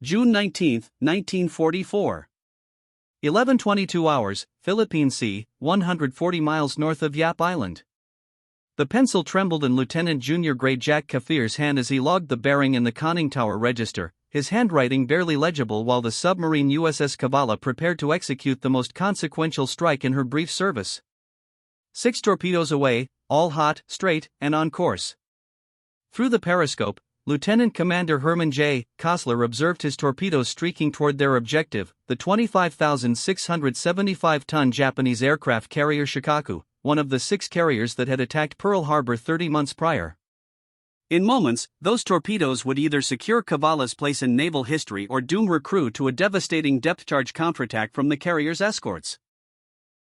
June 19, 1944. 11:22 hours, Philippine Sea, 140 miles north of Yap Island. The pencil trembled in Lieutenant Junior Grade Jack Kafir's hand as he logged the bearing in the conning tower register, his handwriting barely legible while the submarine USS Cavalla prepared to execute the most consequential strike in her brief service. 6 torpedoes away, all hot, straight, and on course. Through the periscope, Lieutenant Commander Herman J. Kostler observed his torpedoes streaking toward their objective, the 25,675-ton Japanese aircraft carrier Shokaku, one of the 6 carriers that had attacked Pearl Harbor 30 months prior. In moments, those torpedoes would either secure Cavalla's place in naval history or doom her crew to a devastating depth-charge counterattack from the carrier's escorts.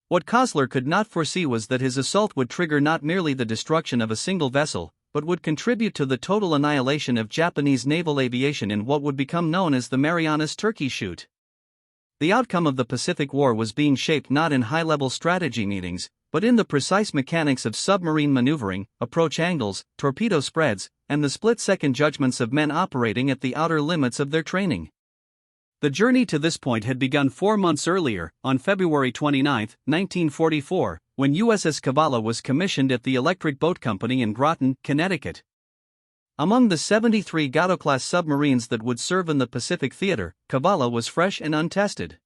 What Kostler could not foresee was that his assault would trigger not merely the destruction of a single vessel, but would contribute to the total annihilation of Japanese naval aviation in what would become known as the Marianas Turkey Shoot. The outcome of the Pacific War was being shaped not in high-level strategy meetings, but in the precise mechanics of submarine maneuvering, approach angles, torpedo spreads, and the split-second judgments of men operating at the outer limits of their training. The journey to this point had begun 4 months earlier, on February 29, 1944, when USS Cavalla was commissioned at the Electric Boat Company in Groton, Connecticut. Among the 73 Gato-class submarines that would serve in the Pacific Theater, Cavalla was fresh and untested.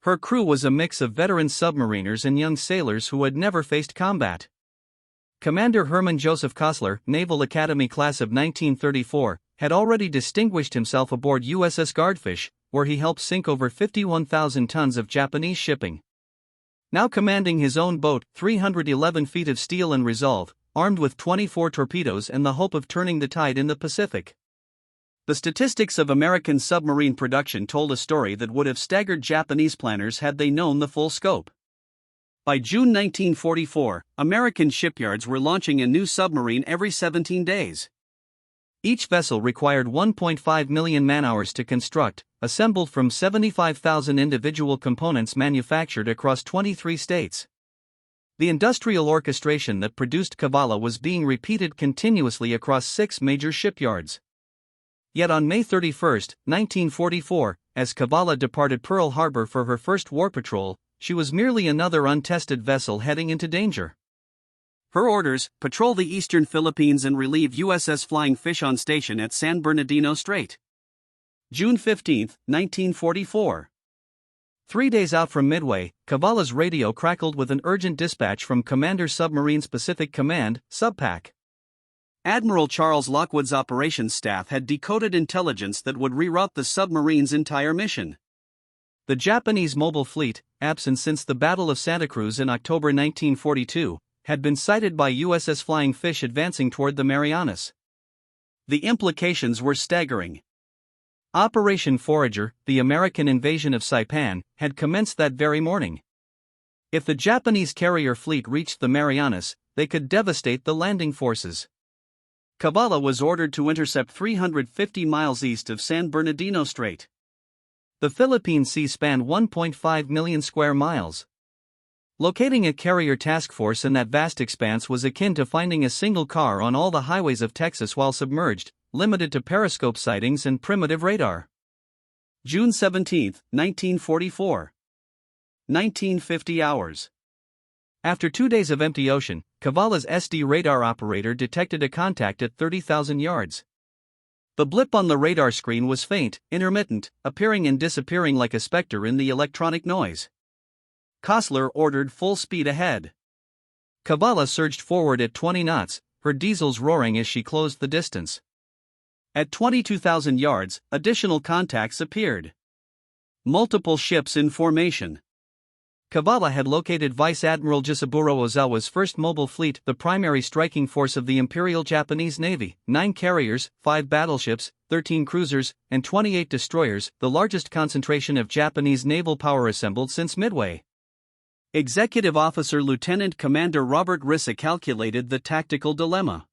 Her crew was a mix of veteran submariners and young sailors who had never faced combat. Commander Herman Joseph Kostler, Naval Academy class of 1934, had already distinguished himself aboard USS Guardfish, where he helped sink over 51,000 tons of Japanese shipping. Now commanding his own boat, 311 feet of steel and resolve, armed with 24 torpedoes and the hope of turning the tide in the Pacific. The statistics of American submarine production told a story that would have staggered Japanese planners had they known the full scope. By June 1944, American shipyards were launching a new submarine every 17 days. Each vessel required 1.5 million man-hours to construct, assembled from 75,000 individual components manufactured across 23 states. The industrial orchestration that produced Cavalla was being repeated continuously across 6 major shipyards. Yet on May 31, 1944, as Cavalla departed Pearl Harbor for her first war patrol, she was merely another untested vessel heading into danger. Her orders: patrol the eastern Philippines and relieve USS Flying Fish on station at San Bernardino Strait. June 15, 1944. 3 days out from Midway, Cavalla's radio crackled with an urgent dispatch from Commander Submarines Pacific Command, SubPac. Admiral Charles Lockwood's operations staff had decoded intelligence that would reroute the submarine's entire mission. The Japanese mobile fleet, absent since the Battle of Santa Cruz in October 1942, had been sighted by USS Flying Fish advancing toward the Marianas. The implications were staggering. Operation Forager, the American invasion of Saipan, had commenced that very morning. If the Japanese carrier fleet reached the Marianas, they could devastate the landing forces. Cavalla was ordered to intercept 350 miles east of San Bernardino Strait. The Philippine Sea spanned 1.5 million square miles. Locating a carrier task force in that vast expanse was akin to finding a single car on all the highways of Texas while submerged, limited to periscope sightings and primitive radar. June 17, 1944. 1950 hours. After 2 days of empty ocean, Cavalla's SD radar operator detected a contact at 30,000 yards. The blip on the radar screen was faint, intermittent, appearing and disappearing like a specter in the electronic noise. Kostler ordered full speed ahead. Cavalla surged forward at 20 knots, her diesels roaring as she closed the distance. At 22,000 yards, additional contacts appeared. Multiple ships in formation. Cavalla had located Vice Admiral Jisaburo Ozawa's first mobile fleet, the primary striking force of the Imperial Japanese Navy, 9 carriers, 5 battleships, 13 cruisers, and 28 destroyers, the largest concentration of Japanese naval power assembled since Midway. Executive Officer Lieutenant Commander Robert Rissa calculated the tactical dilemma.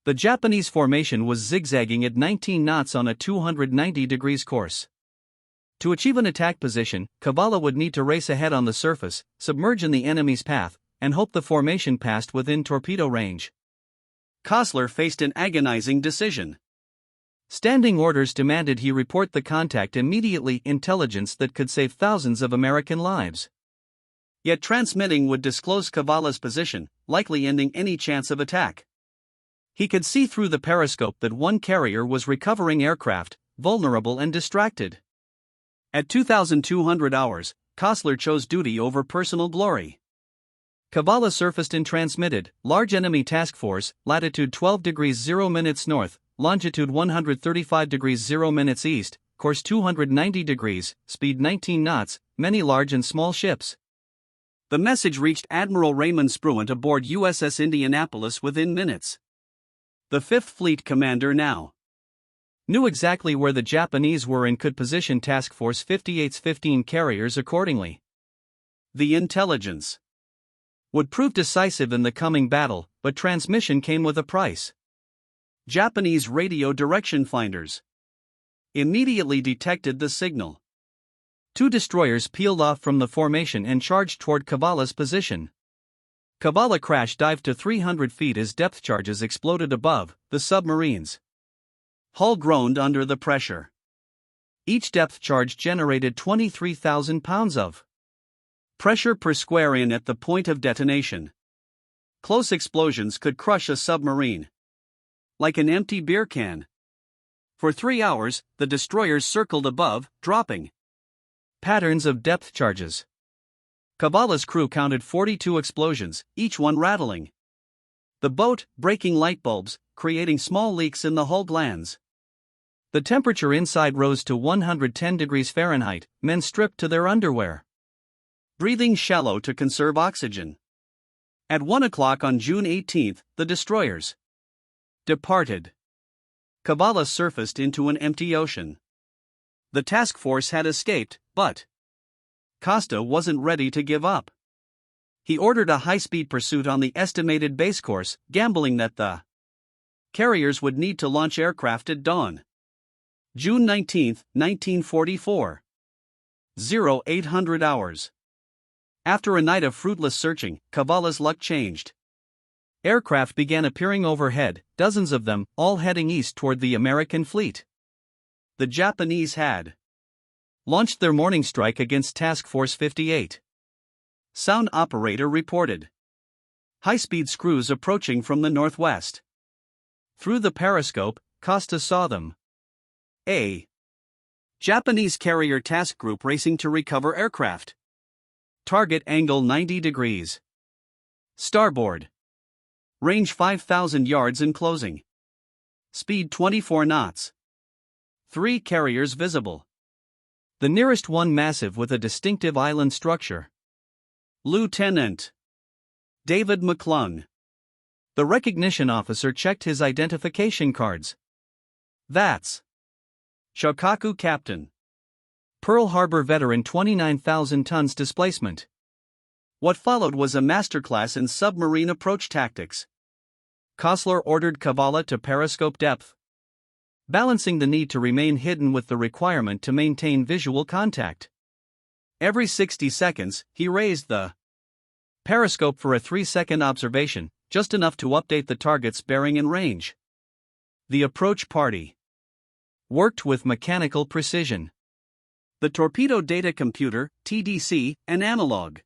The Japanese formation was zigzagging at 19 knots on a 290 degrees course. To achieve an attack position, Cavalla would need to race ahead on the surface, submerge in the enemy's path, and hope the formation passed within torpedo range. Kostler faced an agonizing decision. Standing orders demanded he report the contact immediately, intelligence that could save thousands of American lives. Yet transmitting would disclose Cavalla's position, likely ending any chance of attack. He could see through the periscope that one carrier was recovering aircraft, vulnerable and distracted. At 2,200 hours, Kostler chose duty over personal glory. Cavalla surfaced and transmitted, large enemy task force, latitude 12 degrees 0 minutes north, longitude 135 degrees 0 minutes east, course 290 degrees, speed 19 knots, many large and small ships. The message reached Admiral Raymond Spruant aboard USS Indianapolis within minutes. The Fifth Fleet commander now knew exactly where the Japanese were and could position Task Force 58's 15 carriers accordingly. The intelligence would prove decisive in the coming battle, but transmission came with a price. Japanese radio direction finders immediately detected the signal. Two destroyers peeled off from the formation and charged toward Cavalla's position. Cavalla crash dived to 300 feet as depth charges exploded above the submarines. Hull groaned under the pressure. Each depth charge generated 23,000 pounds of pressure per square inch at the point of detonation. Close explosions could crush a submarine like an empty beer can. For 3 hours, the destroyers circled above, dropping patterns of depth charges. Cavalla's crew counted 42 explosions, each one rattling the boat, breaking light bulbs, creating small leaks in the hull glands. The temperature inside rose to 110 degrees Fahrenheit, men stripped to their underwear, breathing shallow to conserve oxygen. At 1 o'clock on June 18, the destroyers departed. Cavalla surfaced into an empty ocean. The task force had escaped, but Costa wasn't ready to give up. He ordered a high-speed pursuit on the estimated base course, gambling that the carriers would need to launch aircraft at dawn. June 19, 1944. 0800 hours. After a night of fruitless searching, Cavalla's luck changed. Aircraft began appearing overhead, dozens of them, all heading east toward the American fleet. The Japanese had launched their morning strike against Task Force 58. Sound operator reported high-speed screws approaching from the northwest. Through the periscope, Costa saw them. A Japanese carrier task group racing to recover aircraft. Target angle 90 degrees. Starboard. Range 5,000 yards and closing. Speed 24 knots. 3 carriers visible. The nearest one massive with a distinctive island structure. Lieutenant David McClung. The recognition officer checked his identification cards. That's Shokaku Captain. Pearl Harbor veteran, 29,000 tons displacement. What followed was a masterclass in submarine approach tactics. Kostler ordered Cavalla to periscope depth, balancing the need to remain hidden with the requirement to maintain visual contact. Every 60 seconds, he raised the periscope for a 3-second observation, just enough to update the target's bearing and range. The approach party worked with mechanical precision. The Torpedo Data Computer, TDC, an analog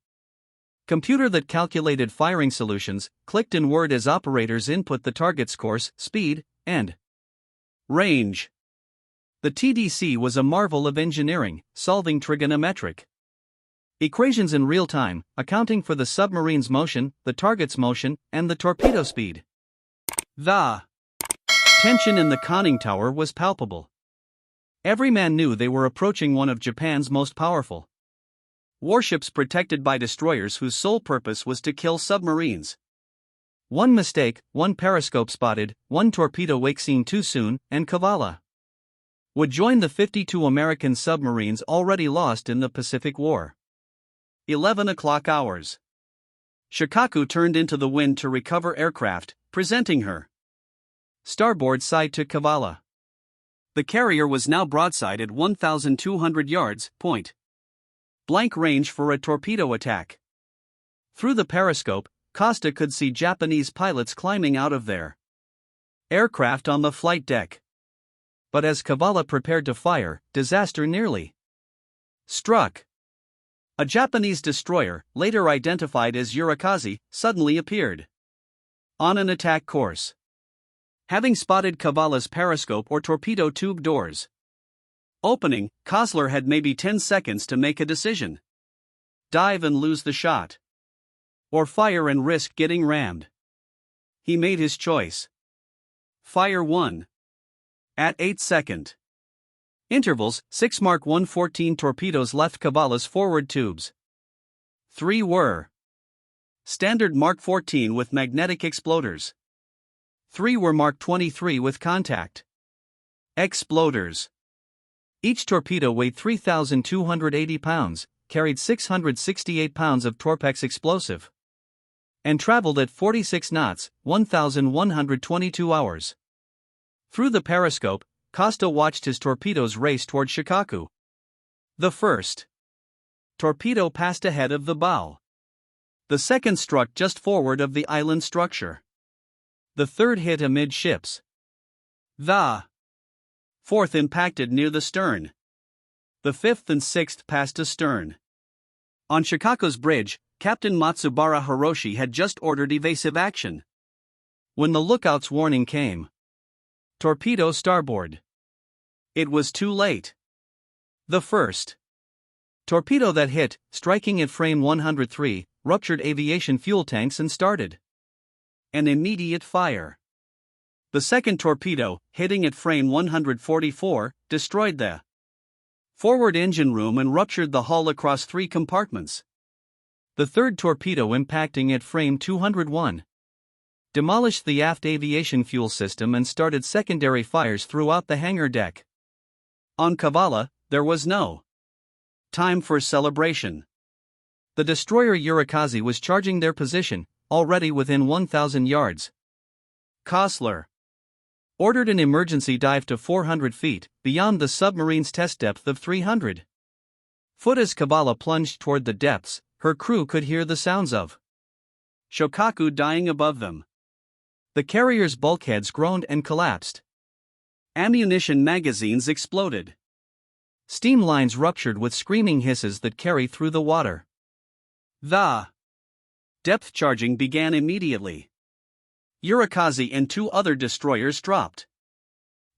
computer that calculated firing solutions, clicked in word as operators input the target's course, speed, and range. The TDC was a marvel of engineering, solving trigonometric equations in real time, accounting for the submarine's motion, the target's motion, and the torpedo speed. The tension in the conning tower was palpable. Every man knew they were approaching one of Japan's most powerful warships, protected by destroyers whose sole purpose was to kill submarines. One mistake, one periscope spotted, one torpedo wake seen too soon, and Cavalla would join the 52 American submarines already lost in the Pacific War. 11 o'clock hours. Shokaku turned into the wind to recover aircraft, presenting her starboard side to Cavalla. The carrier was now broadside at 1,200 yards, point blank range for a torpedo attack. Through the periscope, Costa could see Japanese pilots climbing out of their aircraft on the flight deck. But as Cavalla prepared to fire, disaster nearly struck. A Japanese destroyer, later identified as Yurikaze, suddenly appeared on an attack course. Having spotted Cavalla's periscope or torpedo tube doors opening, Kosler had maybe 10 seconds to make a decision. Dive and lose the shot, or fire and risk getting rammed. He made his choice. Fire 1. At 8-second intervals, 6 Mark 114 torpedoes left Cavalla's forward tubes. 3 were standard Mark 14 with magnetic exploders. 3 were Mark 23 with contact exploders. Each torpedo weighed 3,280 pounds, carried 668 pounds of Torpex explosive, and traveled at 46 knots, 1,122 hours. Through the periscope, Costa watched his torpedoes race toward Shokaku. The first torpedo passed ahead of the bow. The second struck just forward of the island structure. The third hit amidships. The fourth impacted near the stern. The fifth and sixth passed astern. On Shokaku's bridge, Captain Matsubara Hiroshi had just ordered evasive action. When the lookout's warning came, torpedo starboard, it was too late. The first torpedo that hit, striking at frame 103, ruptured aviation fuel tanks and started an immediate fire. The second torpedo, hitting at frame 144, destroyed the forward engine room and ruptured the hull across 3 compartments. The third torpedo, impacting at frame 201, demolished the aft aviation fuel system and started secondary fires throughout the hangar deck. On Cavalla, there was no time for celebration. The destroyer Yurikaze was charging their position, already within 1,000 yards. Kosler ordered an emergency dive to 400 feet, beyond the submarine's test depth of 300 foot. As Cavalla plunged toward the depths, her crew could hear the sounds of Shokaku dying above them. The carrier's bulkheads groaned and collapsed. Ammunition magazines exploded. Steam lines ruptured with screaming hisses that carry through the water. The depth charging began immediately. Yurikaze and 2 other destroyers dropped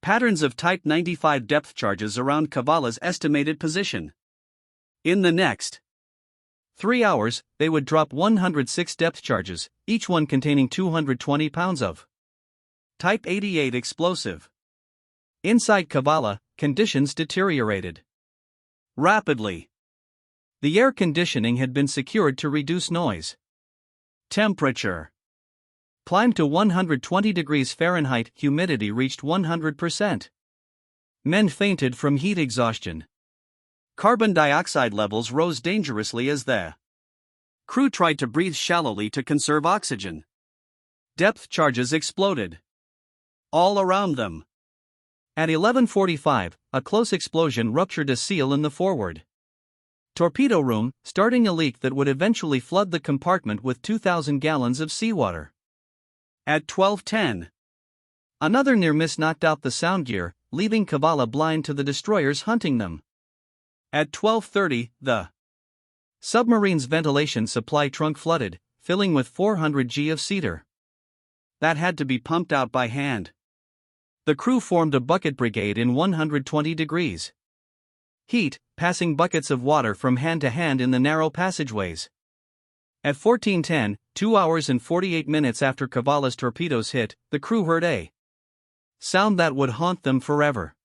patterns of Type 95 depth charges around Cavalla's estimated position. In the next 3 hours, they would drop 106 depth charges, each one containing 220 pounds of Type 88 explosive. Inside Cavalla, conditions deteriorated rapidly. The air conditioning had been secured to reduce noise. Temperature climbed to 120 degrees Fahrenheit, humidity reached 100%. Men fainted from heat exhaustion. Carbon dioxide levels rose dangerously as the crew tried to breathe shallowly to conserve oxygen. Depth charges exploded all around them. At 11:45, a close explosion ruptured a seal in the forward torpedo room, starting a leak that would eventually flood the compartment with 2,000 gallons of seawater. At 12:10, another near miss knocked out the sound gear, leaving Cavalla blind to the destroyers hunting them. At 12:30, the submarine's ventilation supply trunk flooded, filling with 400 g of cedar that had to be pumped out by hand. The crew formed a bucket brigade in 120 degrees heat, passing buckets of water from hand to hand in the narrow passageways. At 14:10, 2 hours and 48 minutes after Cavalla's torpedoes hit, the crew heard a sound that would haunt them forever.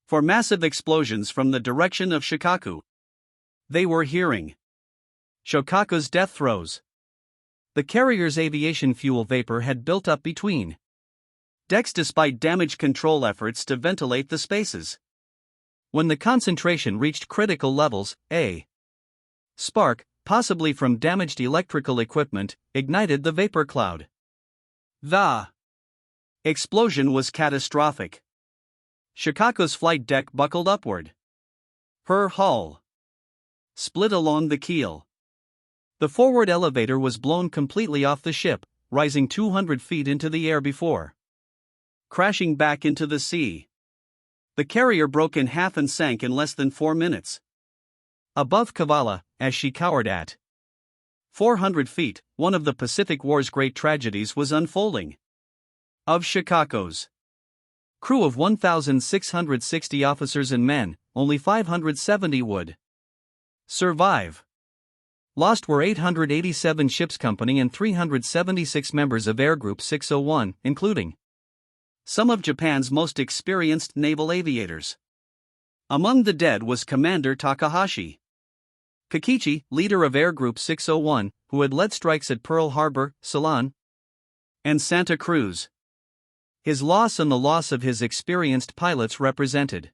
For massive explosions from the direction of Shokaku. They were hearing Shokaku's death throes. The carrier's aviation fuel vapor had built up between decks despite damage control efforts to ventilate the spaces. When the concentration reached critical levels, a spark, possibly from damaged electrical equipment, ignited the vapor cloud. The explosion was catastrophic. Shokaku's flight deck buckled upward. Her hull split along the keel. The forward elevator was blown completely off the ship, rising 200 feet into the air before crashing back into the sea. The carrier broke in half and sank in less than 4 minutes. Above Cavalla, as she cowered at 400 feet, one of the Pacific War's great tragedies was unfolding. Of Shokaku's crew of 1,660 officers and men, only 570 would survive. Lost were 887 ships company and 376 members of Air Group 601, including some of Japan's most experienced naval aviators. Among the dead was Commander Takahashi Kakichi, leader of Air Group 601, who had led strikes at Pearl Harbor, Ceylon, and Santa Cruz. His loss and the loss of his experienced pilots represented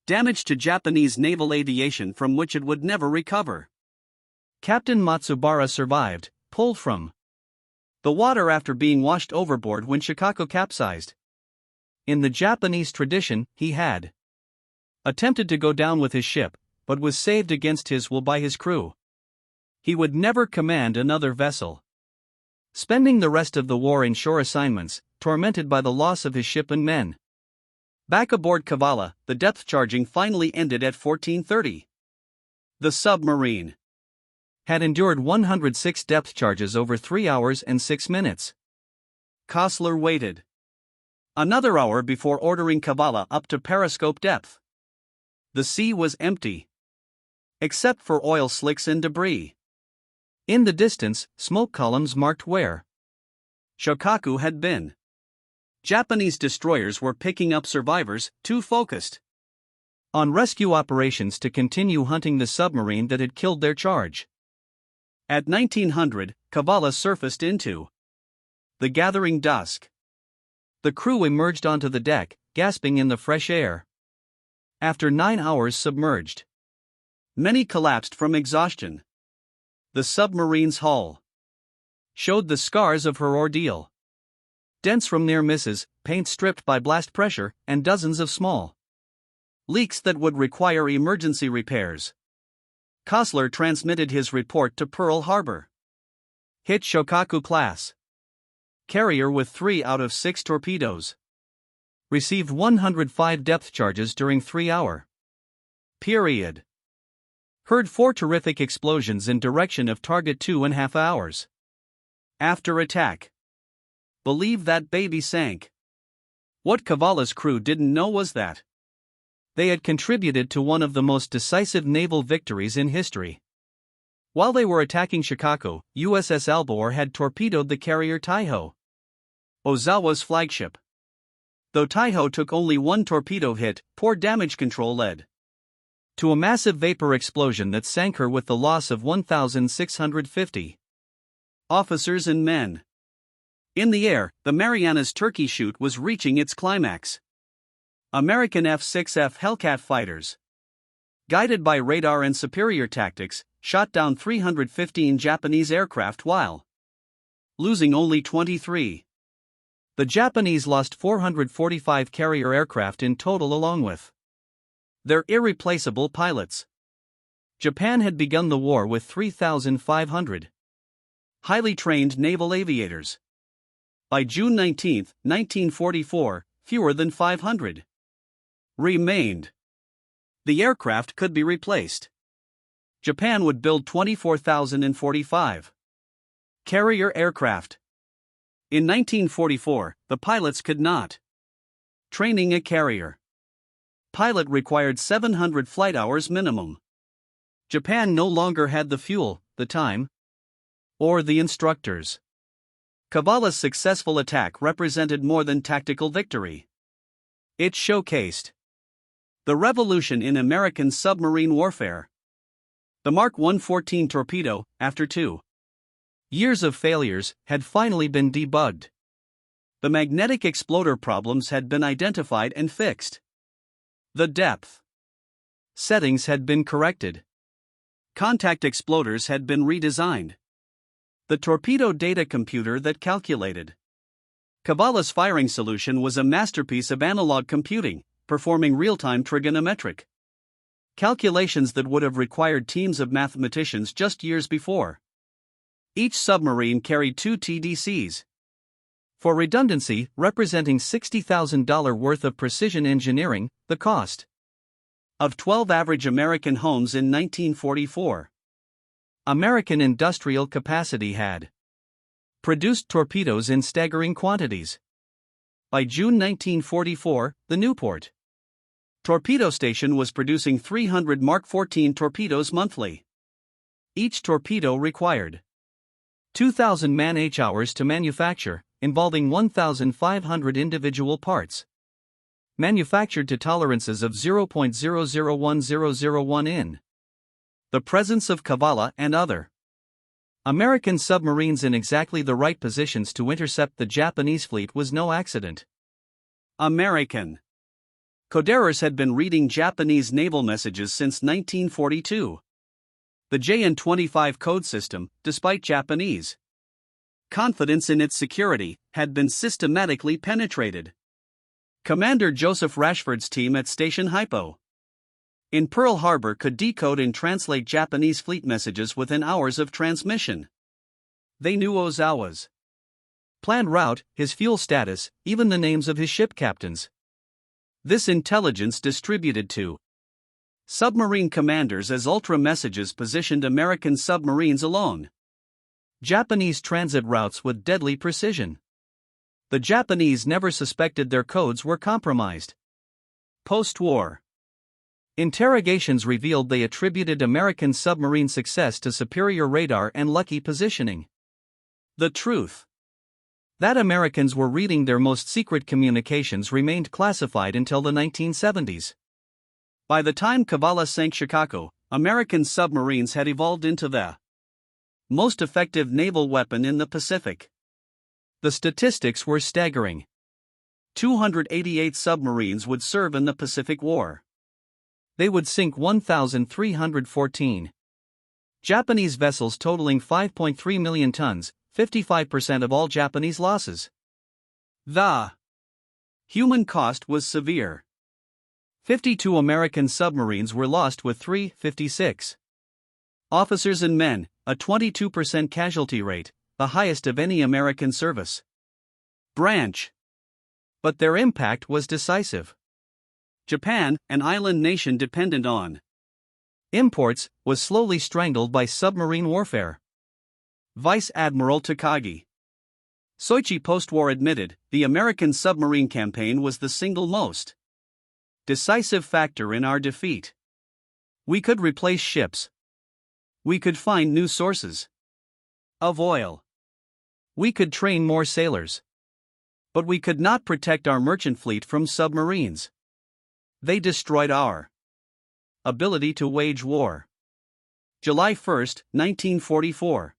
damage to Japanese naval aviation from which it would never recover. Captain Matsubara survived, pulled from the water after being washed overboard when Shokaku capsized. In the Japanese tradition, he had attempted to go down with his ship, but was saved against his will by his crew. He would never command another vessel. Spending the rest of the war in shore assignments, tormented by the loss of his ship and men. Back aboard Cavalla, the depth charging finally ended at 14:30. The submarine had endured 106 depth charges over 3 hours and 6 minutes. Kostler waited another hour before ordering Cavalla up to periscope depth. The sea was empty, except for oil slicks and debris. In the distance, smoke columns marked where Shokaku had been. Japanese destroyers were picking up survivors, too focused on rescue operations to continue hunting the submarine that had killed their charge. At 1900, Cavalla surfaced into the gathering dusk. The crew emerged onto the deck, gasping in the fresh air. After 9 hours submerged, many collapsed from exhaustion. The submarine's hull showed the scars of her ordeal. Dents from near misses, paint stripped by blast pressure, and dozens of small leaks that would require emergency repairs. Kostler transmitted his report to Pearl Harbor. Hit Shokaku class carrier with 3 out of 6 torpedoes. Received 105 depth charges during 3-hour period. Heard 4 terrific explosions in direction of target 2.5 hours. After attack. Believe that baby sank. What Cavalla's crew didn't know was that they had contributed to one of the most decisive naval victories in history. While they were attacking Shokaku, USS Albacore had torpedoed the carrier Taiho, Ozawa's flagship. Though Taiho took only 1 torpedo hit, poor damage control led to a massive vapor explosion that sank her with the loss of 1,650 officers and men. In the air, the Marianas Turkey shoot was reaching its climax. American F-6F Hellcat fighters, guided by radar and superior tactics, shot down 315 Japanese aircraft while losing only 23. The Japanese lost 445 carrier aircraft in total along with their irreplaceable pilots. Japan had begun the war with 3,500 highly trained naval aviators. By June 19, 1944, fewer than 500 remained. The aircraft could be replaced. Japan would build 24,045 carrier aircraft. In 1944, the pilots could not. Training a carrier pilot required 700 flight hours minimum. Japan no longer had the fuel, the time, or the instructors. Cavalla's successful attack represented more than tactical victory. It showcased the revolution in American submarine warfare. The Mark 114 torpedo, after 2 years of failures, had finally been debugged. The magnetic exploder problems had been identified and fixed. The depth settings had been corrected. Contact exploders had been redesigned. The torpedo data computer that calculated Cavalla's firing solution was a masterpiece of analog computing, performing real-time trigonometric calculations that would have required teams of mathematicians just years before. Each submarine carried 2 TDCs, For redundancy, representing $60,000 worth of precision engineering, the cost of 12 average American homes in 1944. American industrial capacity had produced torpedoes in staggering quantities. By June 1944, the Newport torpedo station was producing 300 Mark 14 torpedoes monthly. Each torpedo required 2,000 man-hours to manufacture, involving 1,500 individual parts, manufactured to tolerances of 0.001001 in the presence of Cavalla and other American submarines in exactly the right positions to intercept the Japanese fleet was no accident. American coders had been reading Japanese naval messages since 1942. The JN-25 code system, despite Japanese confidence in its security, had been systematically penetrated. Commander Joseph Rashford's team at Station Hypo in Pearl Harbor could decode and translate Japanese fleet messages within hours of transmission. They knew Ozawa's planned route, his fuel status, even the names of his ship captains. This intelligence distributed to submarine commanders as ultra messages positioned American submarines along Japanese transit routes with deadly precision. The Japanese never suspected their codes were compromised. Post-war interrogations revealed they attributed American submarine success to superior radar and lucky positioning. The truth that Americans were reading their most secret communications remained classified until the 1970s. By the time Cavalla sank Shokaku, American submarines had evolved into the most effective naval weapon in the Pacific. The statistics were staggering. 288 submarines would serve in the Pacific War. They would sink 1,314 Japanese vessels totaling 5.3 million tons, 55% of all Japanese losses. The human cost was severe. 52 American submarines were lost with 356 officers and men, a 22% casualty rate, the highest of any American service branch. But their impact was decisive. Japan, an island nation dependent on imports, was slowly strangled by submarine warfare. Vice Admiral Takagi Soichi post-war admitted, the American submarine campaign was the single most decisive factor in our defeat. We could replace ships. We could find new sources of oil. We could train more sailors. But we could not protect our merchant fleet from submarines. They destroyed our ability to wage war. July 1, 1944.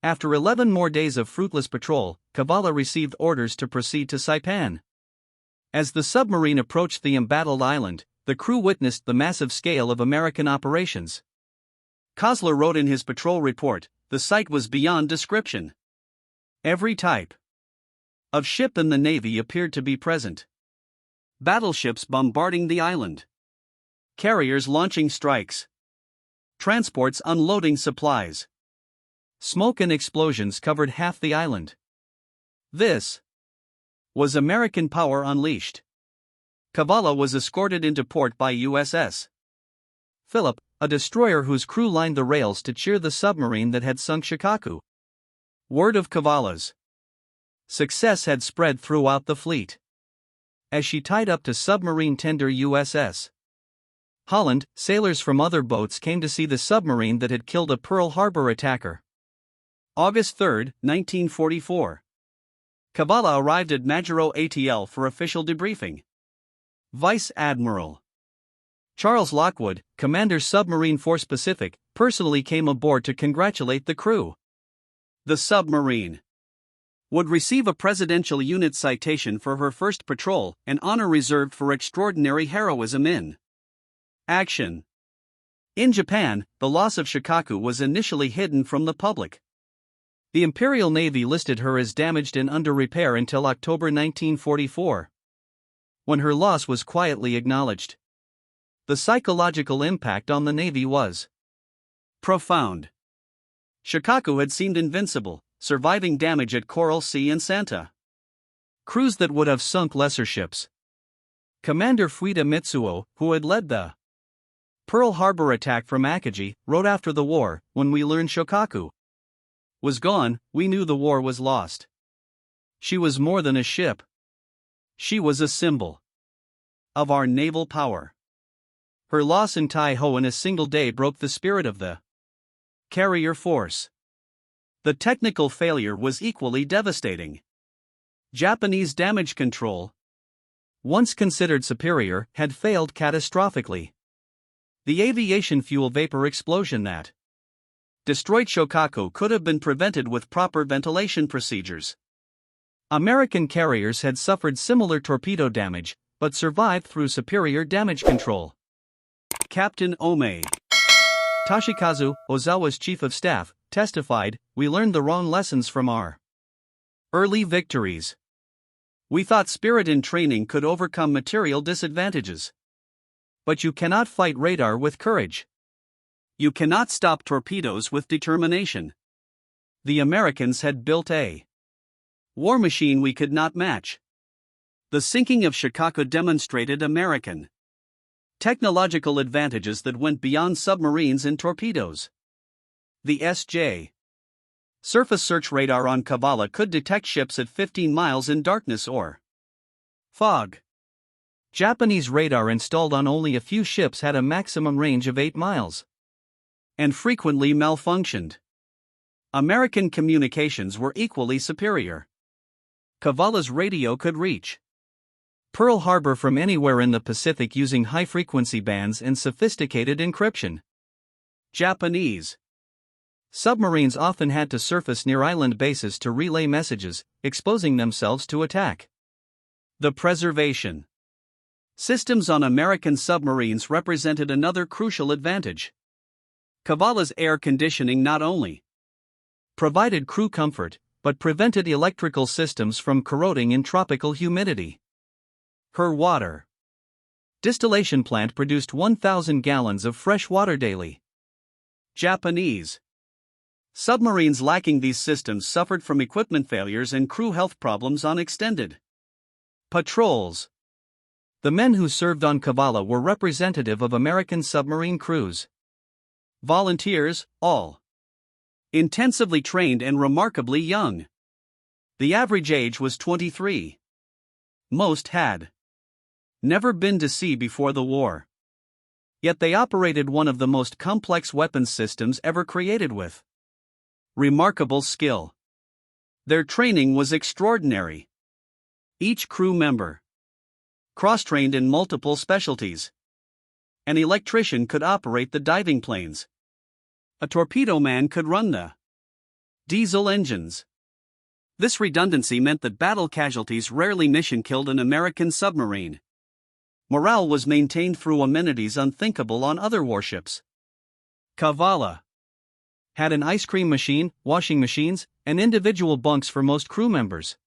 After 11 more days of fruitless patrol, Cavalla received orders to proceed to Saipan. As the submarine approached the embattled island, the crew witnessed the massive scale of American operations. Kosler wrote in his patrol report, the sight was beyond description. Every type of ship in the Navy appeared to be present. Battleships bombarding the island. Carriers launching strikes. Transports unloading supplies. Smoke and explosions covered half the island. This was American power unleashed. Cavalla was escorted into port by USS Philip, a destroyer whose crew lined the rails to cheer the submarine that had sunk Shokaku. Word of Cavalla's success had spread throughout the fleet. As she tied up to submarine tender USS Holland, sailors from other boats came to see the submarine that had killed a Pearl Harbor attacker. August 3, 1944. Cavalla arrived at Majuro ATL for official debriefing. Vice Admiral Charles Lockwood, Commander Submarine Force Pacific, personally came aboard to congratulate the crew. The submarine would receive a Presidential Unit Citation for her first patrol, an honor reserved for extraordinary heroism in action. In Japan, the loss of Shokaku was initially hidden from the public. The Imperial Navy listed her as damaged and under repair until October 1944, when her loss was quietly acknowledged. The psychological impact on the Navy was profound. Shokaku had seemed invincible, surviving damage at Coral Sea and Santa crews that would have sunk lesser ships. Commander Fuida Mitsuo, who had led the Pearl Harbor attack from Akagi, wrote after the war, "When we learned Shokaku was gone, we knew the war was lost. She was more than a ship. She was a symbol of our naval power." Her loss in Tai-Ho in a single day broke the spirit of the carrier force. The technical failure was equally devastating. Japanese damage control, once considered superior, had failed catastrophically. The aviation fuel vapor explosion that destroyed Shokaku could have been prevented with proper ventilation procedures. American carriers had suffered similar torpedo damage, but survived through superior damage control. Captain Ome Toshikazu, Ozawa's chief of staff, testified, "We learned the wrong lessons from our early victories. We thought spirit in training could overcome material disadvantages. But you cannot fight radar with courage. You cannot stop torpedoes with determination. The Americans had built a war machine we could not match." The sinking of Shokaku demonstrated American technological advantages that went beyond submarines and torpedoes. The S.J. surface search radar on Cavalla could detect ships at 15 miles in darkness or fog. Japanese radar installed on only a few ships had a maximum range of 8 miles and frequently malfunctioned. American communications were equally superior. Cavalla's radio could reach Pearl Harbor from anywhere in the Pacific using high-frequency bands and sophisticated encryption. Japanese submarines often had to surface near island bases to relay messages, exposing themselves to attack. The preservation systems on American submarines represented another crucial advantage. Cavalla's air conditioning not only provided crew comfort, but prevented electrical systems from corroding in tropical humidity. Her water distillation plant produced 1,000 gallons of fresh water daily. Japanese submarines lacking these systems suffered from equipment failures and crew health problems on extended patrols. The men who served on Cavalla were representative of American submarine crews. Volunteers, all intensively trained and remarkably young. The average age was 23. Most had never been to sea before the war. Yet they operated one of the most complex weapons systems ever created with remarkable skill. Their training was extraordinary. Each crew member cross-trained in multiple specialties. An electrician could operate the diving planes. A torpedo man could run the diesel engines. This redundancy meant that battle casualties rarely mission-killed an American submarine. Morale was maintained through amenities unthinkable on other warships. Cavalla had an ice cream machine, washing machines, and individual bunks for most crew members.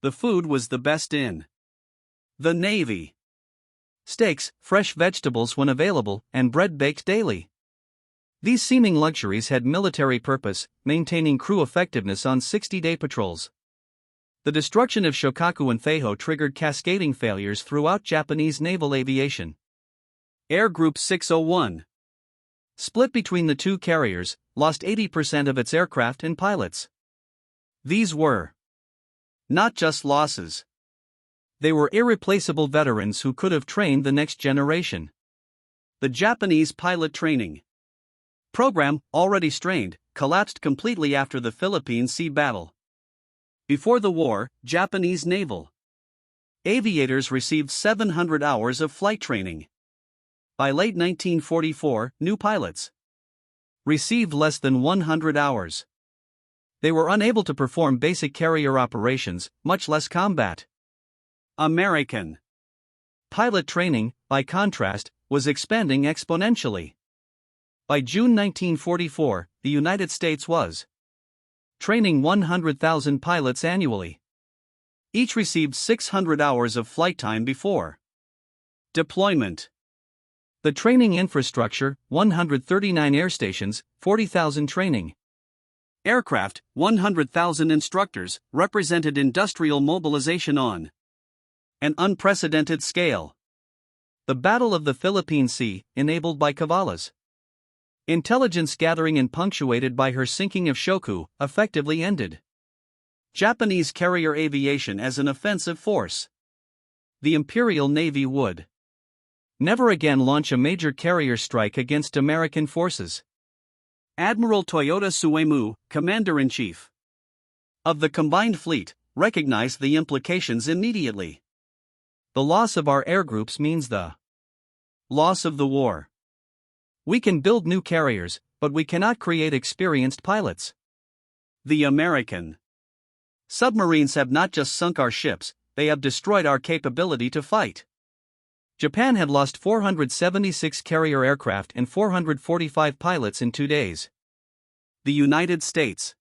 The food was the best in the Navy. Steaks, fresh vegetables when available, and bread baked daily. These seeming luxuries had military purpose, maintaining crew effectiveness on 60-day patrols. The destruction of Shokaku and Tai-Ho triggered cascading failures throughout Japanese naval aviation. Air Group 601, split between the two carriers, lost 80% of its aircraft and pilots. These were not just losses. They were irreplaceable veterans who could have trained the next generation. The Japanese pilot training program, already strained, collapsed completely after the Philippine Sea Battle. Before the war, Japanese naval aviators received 700 hours of flight training. By late 1944, new pilots received less than 100 hours. They were unable to perform basic carrier operations, much less combat. American pilot training, by contrast, was expanding exponentially. By June 1944, the United States was training 100,000 pilots annually. Each received 600 hours of flight time before deployment. The training infrastructure, 139 air stations, 40,000 training Aircraft, 100,000 instructors, represented industrial mobilization on an unprecedented scale. The Battle of the Philippine Sea, enabled by Cavalla's intelligence gathering and punctuated by her sinking of Shokaku, effectively ended Japanese carrier aviation as an offensive force. The Imperial Navy would never again launch a major carrier strike against American forces. Admiral Toyota Suemu, Commander-in-Chief of the combined fleet, recognized the implications immediately. The loss of our air groups means the loss of the war. We can build new carriers, but we cannot create experienced pilots. The American submarines have not just sunk our ships, they have destroyed our capability to fight. Japan had lost 476 carrier aircraft and 445 pilots in 2 days. The United States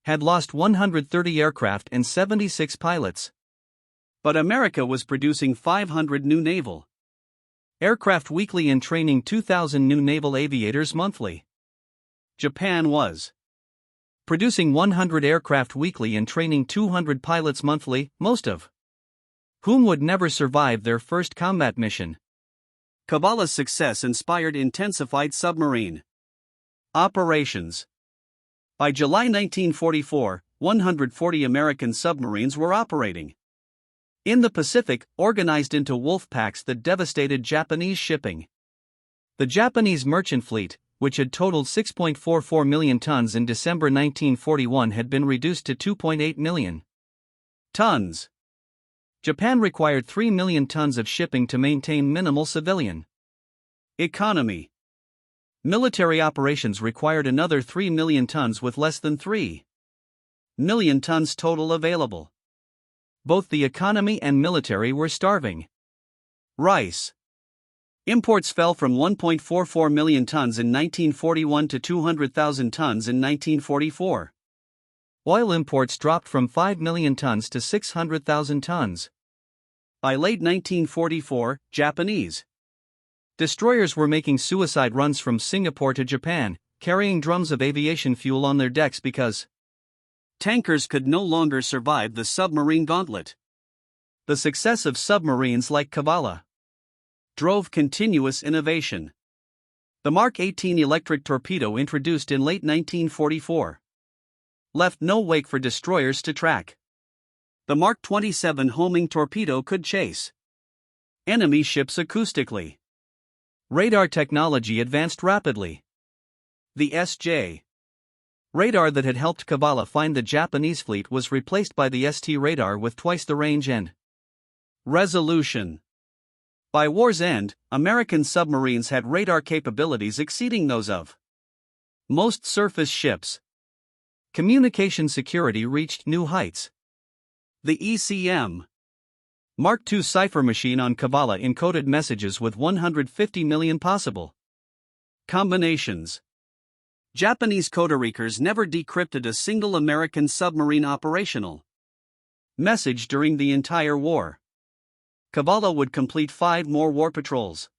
had lost 130 aircraft and 76 pilots. But America was producing 500 new naval aircraft weekly and training 2,000 new naval aviators monthly. Japan was producing 100 aircraft weekly and training 200 pilots monthly, most of whom would never survive their first combat mission. Cavalla's success inspired intensified submarine operations. By July 1944, 140 American submarines were operating in the Pacific, organized into wolf packs that devastated Japanese shipping. The Japanese merchant fleet, which had totaled 6.44 million tons in December 1941, had been reduced to 2.8 million tons. Japan required 3 million tons of shipping to maintain minimal civilian economy. Military operations required another 3 million tons with less than 3 million tons total available. Both the economy and military were starving. Rice imports fell from 1.44 million tons in 1941 to 200,000 tons in 1944. Oil imports dropped from 5 million tons to 600,000 tons. By late 1944, Japanese destroyers were making suicide runs from Singapore to Japan, carrying drums of aviation fuel on their decks because tankers could no longer survive the submarine gauntlet. The success of submarines like Cavalla drove continuous innovation. The Mark 18 electric torpedo, introduced in late 1944, left no wake for destroyers to track. The Mark 27 homing torpedo could chase enemy ships acoustically. Radar technology advanced rapidly. The S.J. radar that had helped Cavalla find the Japanese fleet was replaced by the ST radar with twice the range and resolution. By war's end, American submarines had radar capabilities exceeding those of most surface ships. Communication security reached new heights. The ECM Mark II cipher machine on Cavalla encoded messages with 150 million possible combinations. Japanese codebreakers never decrypted a single American submarine operational message during the entire war. Cavalla would complete 5 more war patrols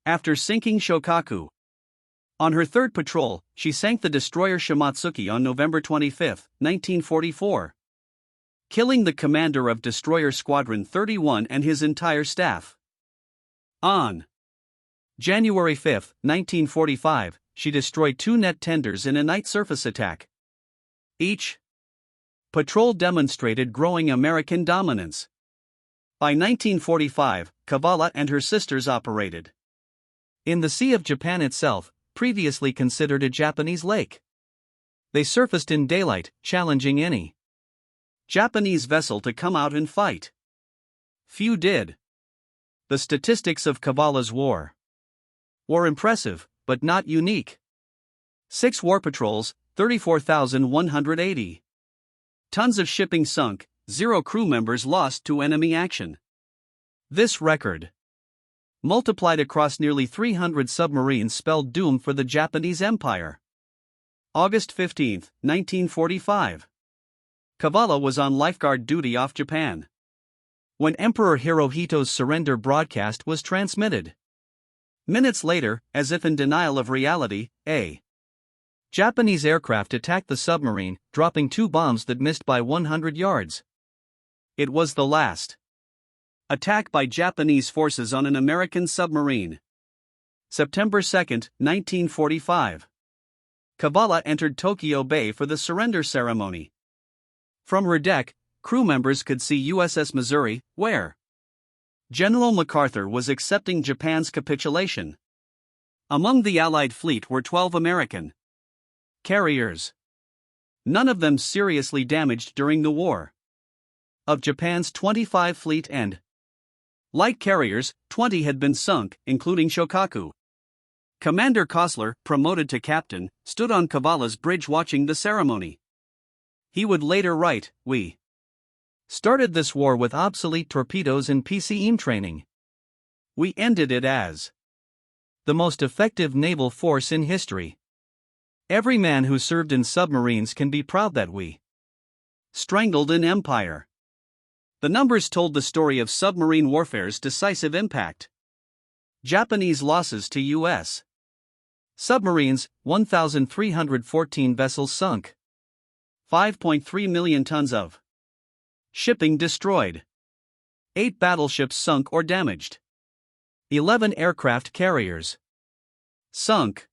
after sinking Shokaku. On her third patrol, she sank the destroyer Shimatsuki on November 25, 1944, killing the commander of Destroyer Squadron 31 and his entire staff. On January 5, 1945, she destroyed 2 net tenders in a night surface attack. Each patrol demonstrated growing American dominance. By 1945, Cavalla and her sisters operated in the Sea of Japan itself, previously considered a Japanese lake. They surfaced in daylight, challenging any Japanese vessel to come out and fight. Few did. The statistics of Cavalla's war were impressive, but not unique. 6 war patrols, 34,180 tons of shipping sunk, 0 crew members lost to enemy action. This record, multiplied across nearly 300 submarines, spelled doom for the Japanese Empire. August 15, 1945. Cavalla was on lifeguard duty off Japan when Emperor Hirohito's surrender broadcast was transmitted. Minutes later, as if in denial of reality, a Japanese aircraft attacked the submarine, dropping 2 bombs that missed by 100 yards. It was the last attack by Japanese forces on an American submarine. September 2, 1945. Cavalla entered Tokyo Bay for the surrender ceremony. From her deck, crew members could see USS Missouri, where General MacArthur was accepting Japan's capitulation. Among the Allied fleet were 12 American carriers, none of them seriously damaged during the war. Of Japan's 25 fleet and light carriers, 20 had been sunk, including Shokaku. Commander Kosler, promoted to captain, stood on Cavalla's bridge watching the ceremony. He would later write, "We started this war with obsolete torpedoes and PCM training. We ended it as the most effective naval force in history. Every man who served in submarines can be proud that we strangled an empire." The numbers told the story of submarine warfare's decisive impact. Japanese losses to U.S. submarines: 1,314 vessels sunk. 5.3 million tons of shipping destroyed. 8 battleships sunk or damaged. 11 aircraft carriers sunk.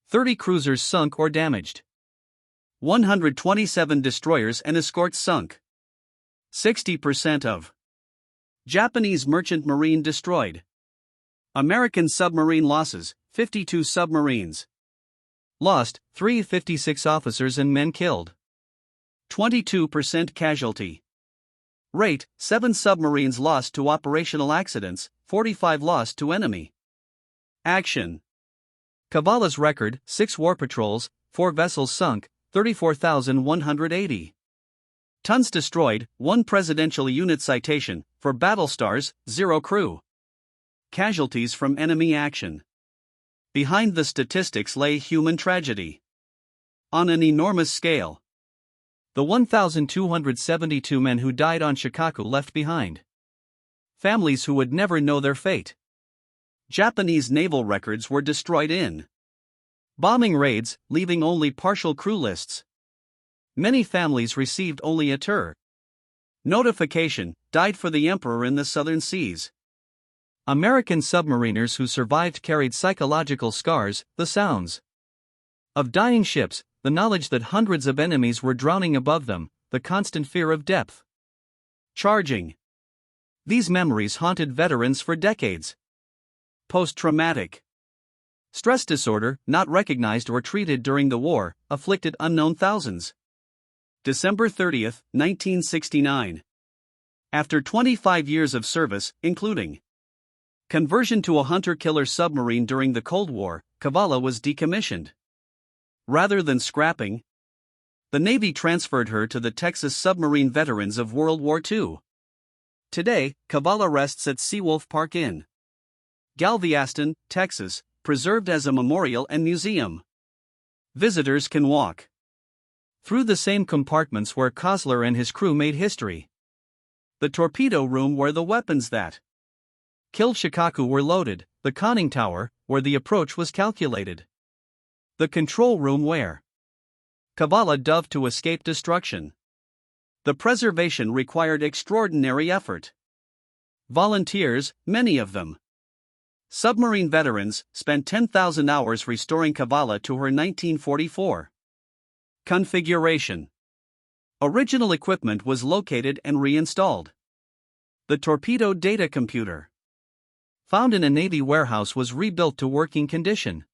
30 cruisers sunk or damaged. 127 destroyers and escorts sunk. 60% of Japanese merchant marine destroyed. American submarine losses: 52 submarines lost, 356 officers and men killed. 22% casualty rate: 7 submarines lost to operational accidents, 45 lost to enemy action. Cavalla's record: 6 war patrols, 4 vessels sunk, 34,180 tons destroyed, 1 presidential unit citation, for battle stars, 0 crew casualties from enemy action. Behind the statistics lay human tragedy on an enormous scale. The 1,272 men who died on Shokaku left behind families who would never know their fate. Japanese naval records were destroyed in bombing raids, leaving only partial crew lists. Many families received only a notification, died for the emperor in the southern seas. American submariners who survived carried psychological scars: the sounds of dying ships, the knowledge that hundreds of enemies were drowning above them, the constant fear of depth charging. These memories haunted veterans for decades. Post-traumatic stress disorder, not recognized or treated during the war, afflicted unknown thousands. December 30, 1969. After 25 years of service, including conversion to a hunter-killer submarine during the Cold War, Cavalla was decommissioned. Rather than scrapping, the Navy transferred her to the Texas Submarine Veterans of World War II. Today, Cavalla rests at Seawolf Park in Galveston, Texas, preserved as a memorial and museum. Visitors can walk through the same compartments where Kosler and his crew made history. The torpedo room where the weapons that killed Shokaku were loaded, the conning tower, where the approach was calculated. The control room where Cavalla dove to escape destruction. The preservation required extraordinary effort. Volunteers, many of them submarine veterans, spent 10,000 hours restoring Cavalla to her 1944 configuration. Original equipment was located and reinstalled. The torpedo data computer, found in a Navy warehouse, was rebuilt to working condition.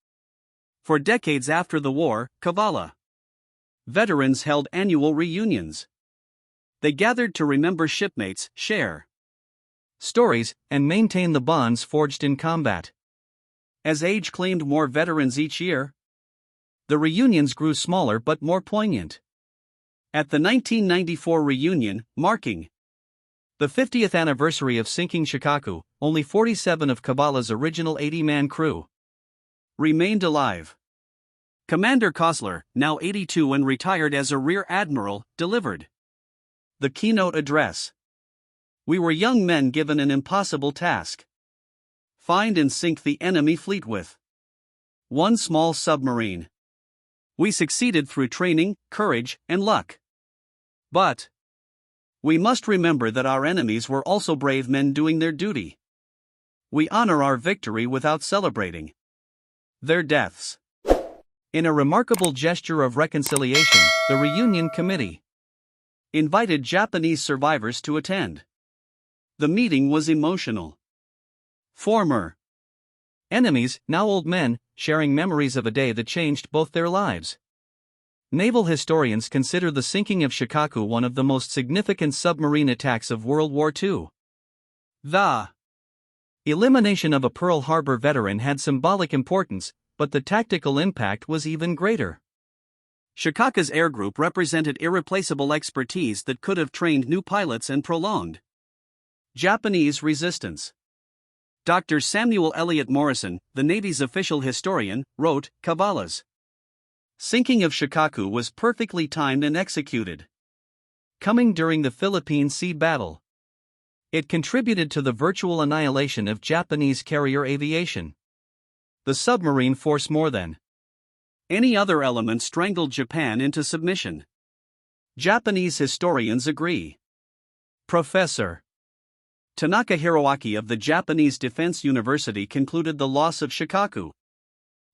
For decades after the war, Cavalla veterans held annual reunions. They gathered to remember shipmates, share stories, and maintain the bonds forged in combat. As age claimed more veterans each year, the reunions grew smaller but more poignant. At the 1994 reunion, marking the 50th anniversary of sinking Shokaku, only 47 of Cavalla's original 80-man crew remained alive. Commander Kosler, now 82 and retired as a rear admiral, delivered the keynote address. "We were young men given an impossible task: find and sink the enemy fleet with one small submarine. We succeeded through training, courage, and luck. But we must remember that our enemies were also brave men doing their duty. We honor our victory without celebrating their deaths. In a remarkable gesture of reconciliation, the Reunion Committee invited Japanese survivors to attend. The meeting was emotional. Former enemies, now old men, sharing memories of a day that changed both their lives. Naval historians consider the sinking of Shokaku one of the most significant submarine attacks of World War II. The elimination of a Pearl Harbor veteran had symbolic importance, but the tactical impact was even greater. Shokaku's air group represented irreplaceable expertise that could have trained new pilots and prolonged Japanese resistance. Dr. Samuel Eliot Morrison, the Navy's official historian, wrote, "Cavalla's sinking of Shokaku was perfectly timed and executed, coming during the Philippine Sea Battle. It contributed to the virtual annihilation of Japanese carrier aviation. The submarine force more than any other element strangled Japan into submission." Japanese historians agree. Professor Tanaka Hiroaki of the Japanese Defense University concluded the loss of Shokaku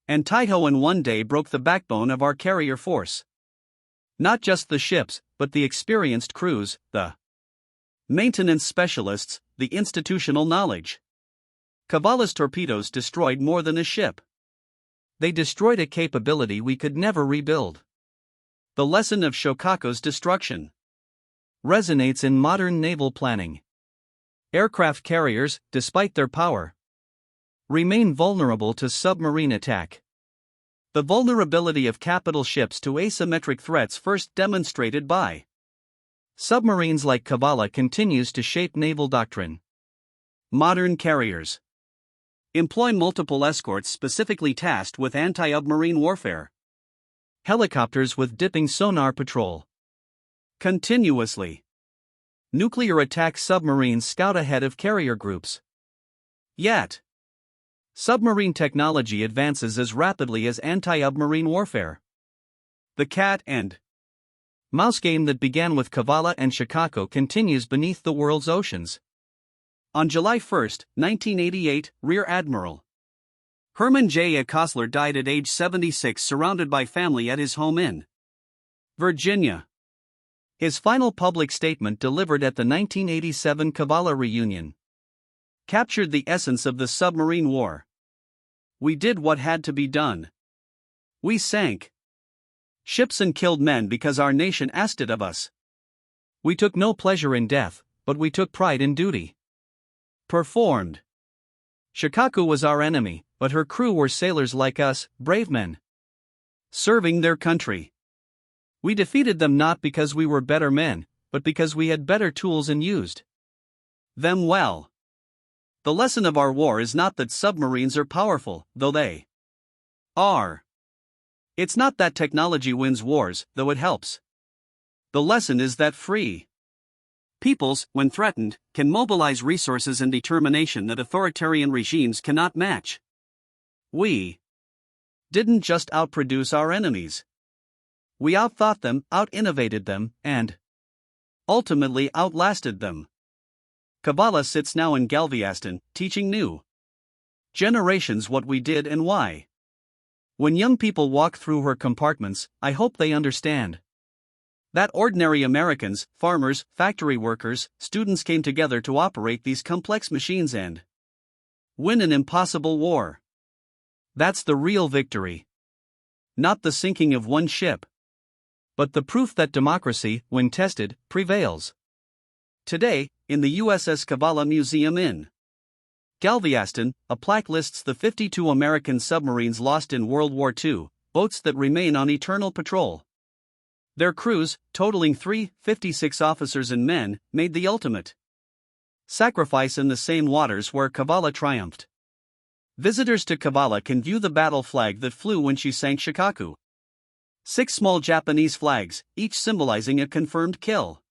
and Taiho in one day broke the backbone of our carrier force. Not just the ships, but the experienced crews, the maintenance specialists, the institutional knowledge. Cavalla's torpedoes destroyed more than a ship. They destroyed a capability we could never rebuild. The lesson of Shokaku's destruction resonates in modern naval planning. Aircraft carriers, despite their power, remain vulnerable to submarine attack. The vulnerability of capital ships to asymmetric threats first demonstrated by submarines like Cavalla continues to shape naval doctrine. Modern carriers employ multiple escorts specifically tasked with anti-submarine warfare. Helicopters with dipping sonar patrol continuously. Nuclear attack submarines scout ahead of carrier groups. Yet, submarine technology advances as rapidly as anti-submarine warfare. The cat and mouse game that began with Cavalla and Shokaku continues beneath the world's oceans. On July 1, 1988, Rear Admiral Herman J. A. Kostler died at age 76, surrounded by family at his home in Virginia. His final public statement, delivered at the 1987 Cavalla reunion, captured the essence of the submarine war. "We did what had to be done. We sank ships and killed men because our nation asked it of us. We took no pleasure in death, but we took pride in duty." Performed. Shokaku was our enemy, but her crew were sailors like us, brave men serving their country. We defeated them not because we were better men, but because we had better tools and used them well. The lesson of our war is not that submarines are powerful, though they are. It's not that technology wins wars, though it helps. The lesson is that free peoples, when threatened, can mobilize resources and determination that authoritarian regimes cannot match. We didn't just outproduce our enemies. We outthought them, out-innovated them, and ultimately outlasted them. Cavalla sits now in Galveston, teaching new generations what we did and why. When young people walk through her compartments, I hope they understand that ordinary Americans, farmers, factory workers, students came together to operate these complex machines and win an impossible war. That's the real victory. Not the sinking of one ship, but the proof that democracy, when tested, prevails. Today, in the USS Cavalla Museum in Galveston, a plaque lists the 52 American submarines lost in World War II, boats that remain on eternal patrol. Their crews, totaling 356 officers and men, made the ultimate sacrifice in the same waters where Cavalla triumphed. Visitors to Cavalla can view the battle flag that flew when she sank Shokaku. 6 small Japanese flags, each symbolizing a confirmed kill.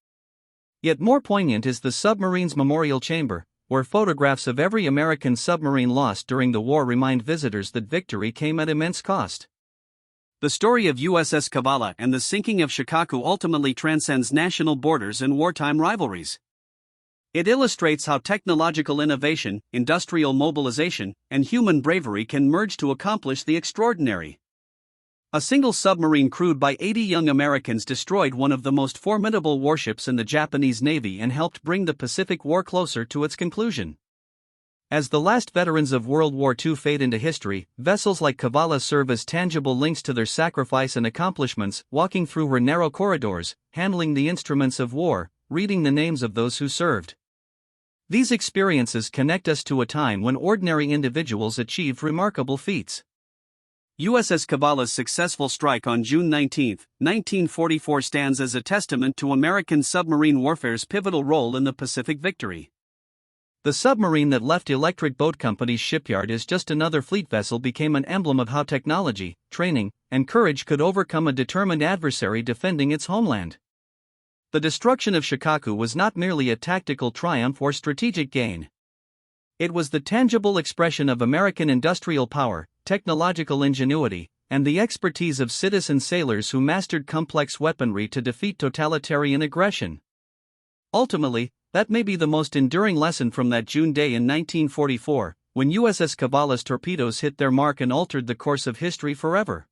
Yet more poignant is the submarine's memorial chamber, where photographs of every American submarine lost during the war remind visitors that victory came at immense cost. The story of USS Cavalla and the sinking of Shokaku ultimately transcends national borders and wartime rivalries. It illustrates how technological innovation, industrial mobilization, and human bravery can merge to accomplish the extraordinary. A single submarine crewed by 80 young Americans destroyed one of the most formidable warships in the Japanese Navy and helped bring the Pacific War closer to its conclusion. As the last veterans of World War II fade into history, vessels like Cavalla serve as tangible links to their sacrifice and accomplishments, walking through her narrow corridors, handling the instruments of war, reading the names of those who served. These experiences connect us to a time when ordinary individuals achieved remarkable feats. USS Cavalla's successful strike on June 19, 1944 stands as a testament to American submarine warfare's pivotal role in the Pacific victory. The submarine that left Electric Boat Company's shipyard as just another fleet vessel became an emblem of how technology, training, and courage could overcome a determined adversary defending its homeland. The destruction of Shokaku was not merely a tactical triumph or strategic gain. It was the tangible expression of American industrial power, technological ingenuity, and the expertise of citizen sailors who mastered complex weaponry to defeat totalitarian aggression. Ultimately, that may be the most enduring lesson from that June day in 1944, when USS Cavalla's torpedoes hit their mark and altered the course of history forever.